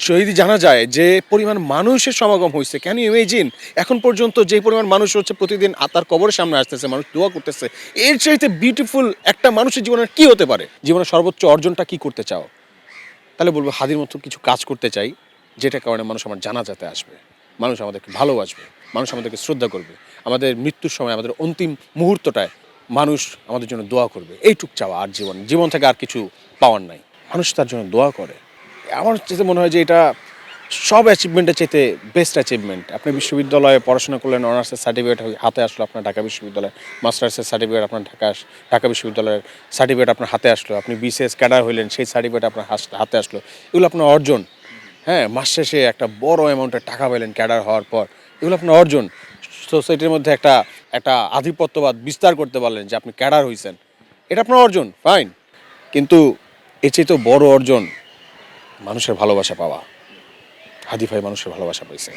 যদি জানা যায় যে পরিমাণ মানুষের সমাগম হয়েছে, ক্যান ইউ ইমেজিন এখন পর্যন্ত যে পরিমাণ মানুষ হচ্ছে প্রতিদিন তার কবরের সামনে আসতেছে, মানুষ দোয়া করতেছে, এর চাইতে বিউটিফুল একটা মানুষের জীবনের কি হতে পারে? জীবনের সর্বোচ্চ অর্জনটা কি করতে চাও? তাহলে বলবো হাদির মতো কিছু কাজ করতে চাই, যেটার কারণে মানুষ আমার জানাজাতে আসবে, মানুষ আমাদেরকে ভালোবাসবে, মানুষ আমাদেরকে শ্রদ্ধা করবে, আমাদের মৃত্যুর সময় আমাদের অন্তিম মুহূর্তটায় মানুষ আমাদের জন্য দোয়া করবে। এইটুক চাওয়া, আর জীবন থেকে আর কিছু পাওয়ার নাই। মানুষ তার জন্য দোয়া করে। আমার যেতে মনে হয় যে এটা সব অ্যাচিভমেন্টের চাইতে বেস্ট অ্যাচিভমেন্ট। আপনি বিশ্ববিদ্যালয়ে পড়াশোনা করলেন, অনার্সের সার্টিফিকেট হাতে আসলো আপনার ঢাকা বিশ্ববিদ্যালয়, মাস্টার্সের সার্টিফিকেট আপনার ঢাকা বিশ্ববিদ্যালয়ের সার্টিফিকেট আপনার হাতে আসলো, আপনি বিসিএস ক্যাডার হইলেন, সেই সার্টিফিকেট আপনার হাতে আসলো, এগুলো আপনার অর্জন। হ্যাঁ, মাস শেষে একটা বড় অ্যামাউন্টের টাকা পেলেন ক্যাডার হওয়ার পর, এগুলো আপনার অর্জন। সোসাইটির মধ্যে একটা একটা আধিপত্যবাদ বিস্তার করতে পারলেন যে আপনি ক্যাডার হয়েছেন, এটা আপনার অর্জন, ফাইন। কিন্তু এর চেয়ে বড় অর্জন মানুষের ভালোবাসা পাওয়া। হাদি ভাই মানুষের ভালোবাসা পাইছে।